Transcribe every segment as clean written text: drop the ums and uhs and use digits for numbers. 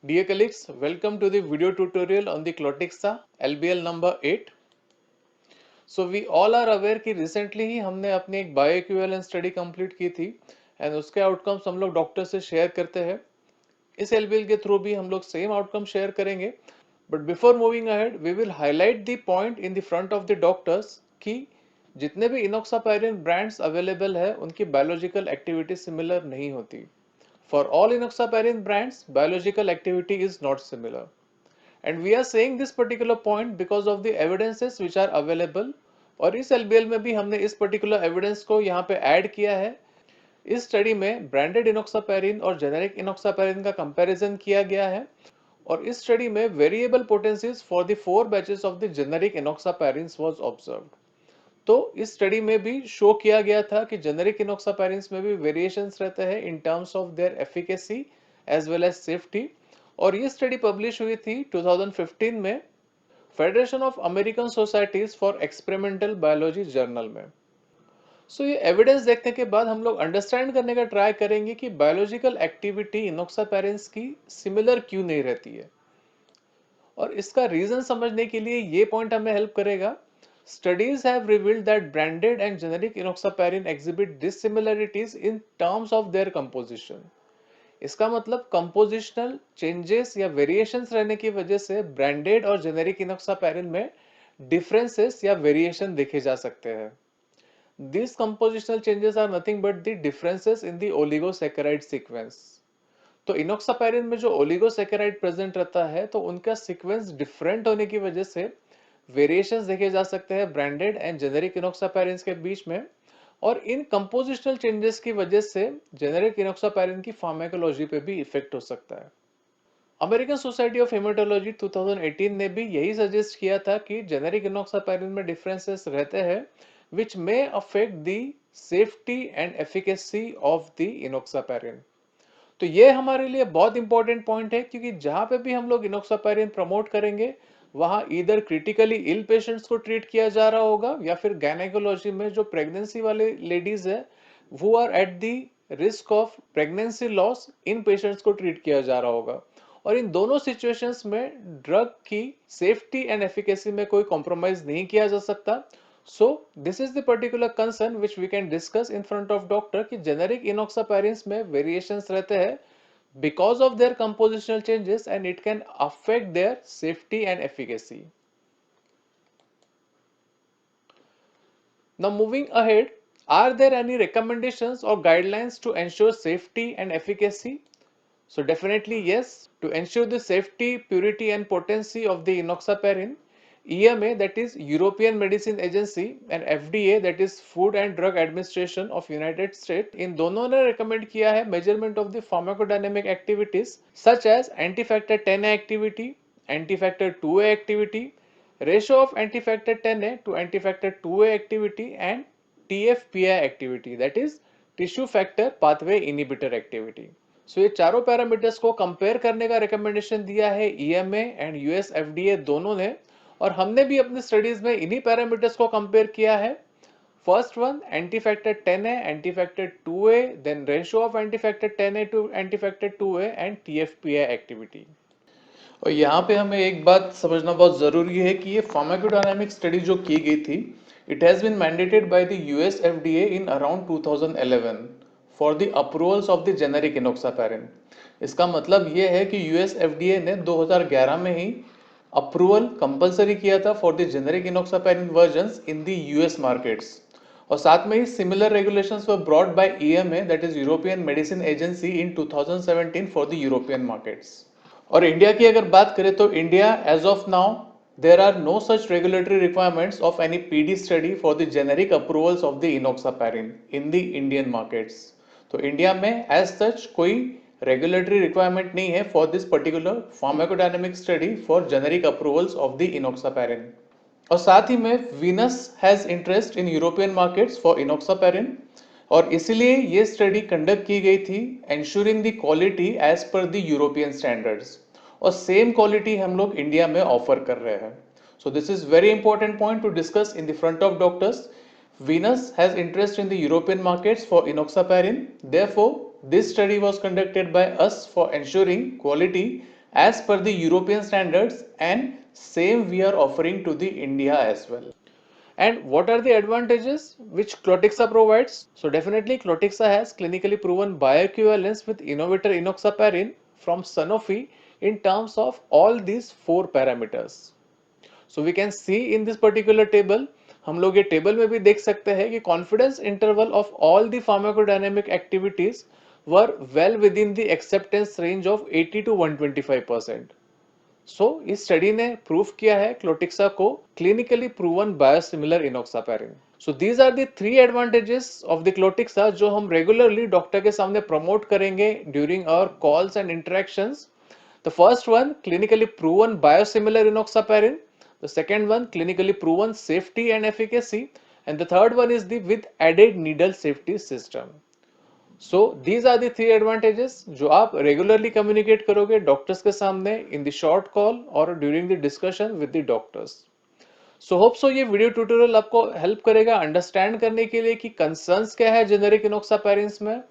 Dear colleagues, welcome to the video tutorial on the Clotixa LBL number 8. So we all are aware कि recently ही हमने अपनी एक बायोइक्विवेलेंस study complete की थी and उसके आउटकम्स हम लोग डॉक्टर से शेयर करते हैं. इस LBL के थ्रू भी हम लोग सेम आउटकम शेयर करेंगे. But before moving ahead we will highlight the point in the front of the doctors कि जितने भी इनोक्सापैरिन ब्रांड्स अवेलेबल है उनकी बायोलॉजिकल एक्टिविटी सिमिलर नहीं होती. For all enoxaparin brands, biological activity is not similar. And we are saying this particular point because of the evidences which are available. और इस LBL में भी हमने इस particular evidence को यहाँ पे add किया है. इस स्टडी में ब्रांडेड इनोक्सापैरिन और जेनेरिक इनोक्सापैरिन का कंपैरिजन किया गया है और इस स्टडी में variable potencies for the 4 batches of the generic enoxaparins was observed. तो इस स्टडी में भी शो किया गया था कि जेनेरिक इनोक्सापैरिन्स में भी वेरिएशंस रहते हैं in terms of their efficacy as well as safety. और ये स्टडी पब्लिश हुई थी 2015 में Federation of American Societies for Experimental Biology journal में. सो ये एविडेंस देखने के बाद हम लोग अंडरस्टैंड करने का ट्राई करेंगे कि बायोलॉजिकल एक्टिविटी इनोक्सापैरिन्स की सिमिलर क्यों नहीं रहती है और इसका रीजन समझने के लिए ये पॉइंट हमें हेल्प करेगा. Studies have revealed that branded and generic enoxaparin exhibit dissimilarities in terms of their composition. इसका मतलब compositional changes या variations रहने की वजह से branded और generic enoxaparin में differences या variation देखे जा सकते हैं. These compositional changes are nothing but the differences in the oligosaccharide sequence. तो इनोक्सापैरिन में जो ओलिगोसैकेराइड प्रेजेंट रहता है तो उनका सीक्वेंस डिफरेंट होने की वजह से वेरिएशंस देखे जा सकते हैं ब्रांडेड एंड जेनेरिक इनोक्सापैरिन्स के बीच में. और इन कंपोजिशनल चेंजेस की वजह से जेनेरिक इनोक्सापैरिन की फार्माकोलॉजी पे भी इफेक्ट हो सकता है. अमेरिकन सोसाइटी ऑफ हेमेटोलॉजी 2018 ने भी यही सजेस्ट किया था कि जेनेरिक इनोक्सापैरिन में डिफरेंसेस रहते हैं which may affect the safety and efficacy of the enoxaparin. तो ये हमारे लिए बहुत इंपॉर्टेंट पॉइंट है क्योंकि जहां पे भी हम लोग इनोक्सापैरिन प्रमोट करेंगे वहां इधर क्रिटिकली इल पेशेंट्स को ट्रीट किया जा रहा होगा या फिर गायनेकोलॉजी में जो प्रेगनेंसी वाले लेडीज है वो are at the risk of pregnancy loss, इन पेशेंट्स को ट्रीट किया जा रहा होगा. और इन दोनों सिचुएशंस में ड्रग की सेफ्टी एंड एफिकेसी में कोई कॉम्प्रोमाइज नहीं किया जा सकता. So this is the particular concern which we can discuss in front of doctor कि generic enoxaparins में variations रहते हैं because of their compositional changes and it can affect their safety and efficacy. Now moving ahead, are there any recommendations or guidelines to ensure safety and efficacy? So definitely yes. To ensure the safety, purity and potency of the enoxaparin, EMA, that is European Medicine Agency, and FDA, that is Food and Drug Administration of United States, इन दोनों ने recommend किया है measurement of the pharmacodynamic activities such as anti-factor 10A activity, anti-factor 2A activity, ratio of anti-factor 10A to anti-factor 2A activity and TFPI activity, that is tissue factor pathway inhibitor activity. सो ये चारों parameters को compare करने का recommendation दिया है EMA and US FDA दोनों ने और हमने भी अपनी स्टडीज में इन्हीं पैरामीटर्स को कंपेयर किया है. First one anti factor 10A, anti factor 2A, then ratio of anti factor 10A to anti factor 2A and TFPI activity. और यहाँ पे हमें एक बात समझना बहुत जरूरी है कि ये फार्माकोडायनामिक स्टडी जो की गई थी it has been mandated by the US FDA in around 2011 for the approvals of the generic enoxaparin. इसका मतलब ये है कि US FDA ने 2011 में ही अप्रूवल कंपलसरी किया था for the generic enoxaparin versions in the US markets. और साथ में ही similar regulations were brought by EMA, that is European Medicine Agency, in 2017 for the European markets. और इंडिया की अगर बात करें तो India as of now there are no such regulatory requirements of any PD study for the generic approvals of the enoxaparin in the Indian markets. तो India में as such कोई regulatory requirement नहीं है for this particular pharmacodynamic study for generic approvals of the enoxaparin. और साथ ही में Venus has interest in European markets for enoxaparin और इसीलिए ये स्टडी कंडक्ट की गई थी ensuring the quality as per the European standards. और सेम क्वालिटी हम लोग इंडिया में ऑफर कर रहे हैं. So this is very important point two discuss in the front of doctors. Venus has interest in the European markets for enoxaparin. Therefore, this study was conducted by us for ensuring quality as per the European standards, and same we are offering to the India as well. And what are the advantages which Clotixa provides? So definitely Clotixa has clinically proven bioequivalence with innovator enoxaparin from Sanofi in terms of all these four parameters. So we can see in this particular table, हम लोग ये table में भी देख सकते हैं कि confidence interval of all the pharmacodynamic activities were well within the acceptance range of 80 to 125%. सो इस स्टडी ने प्रूव किया है क्लोटिक्सा को clinically proven biosimilar enoxaparin. So these are the three advantages of the Clotixa जो हम regularly doctor के सामने promote करेंगे during our calls and interactions. The first one, clinically proven biosimilar enoxaparin. The second one, clinically proven safety and efficacy. And the third one is the with added needle safety system. So these are the three advantages जो आप regularly communicate करोगे doctors के सामने in the short call और during the discussion with the doctors. So hope so ये video tutorial आपको help करेगा understand करने के लिए कि कंसर्न्स क्या है जेनेरिक इनोक्सापैरिन्स में,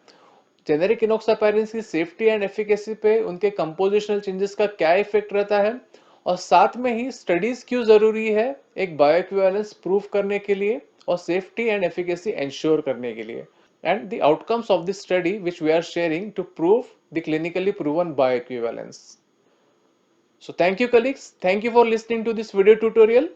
जेनेरिक इनोक्सापैरिन्स की सेफ्टी एंड एफिकेसी पे उनके कंपोजिशनल चेंजेस का क्या इफेक्ट रहता है, और साथ में ही स्टडीज क्यों जरूरी है एक बायोइक्विवेलेंस प्रूफ करने के लिए और सेफ्टी एंड एफिकेसी एंश्योर करने के लिए, and the outcomes of this study which we are sharing to prove the clinically proven bioequivalence. So thank you colleagues, thank you for listening to this video tutorial.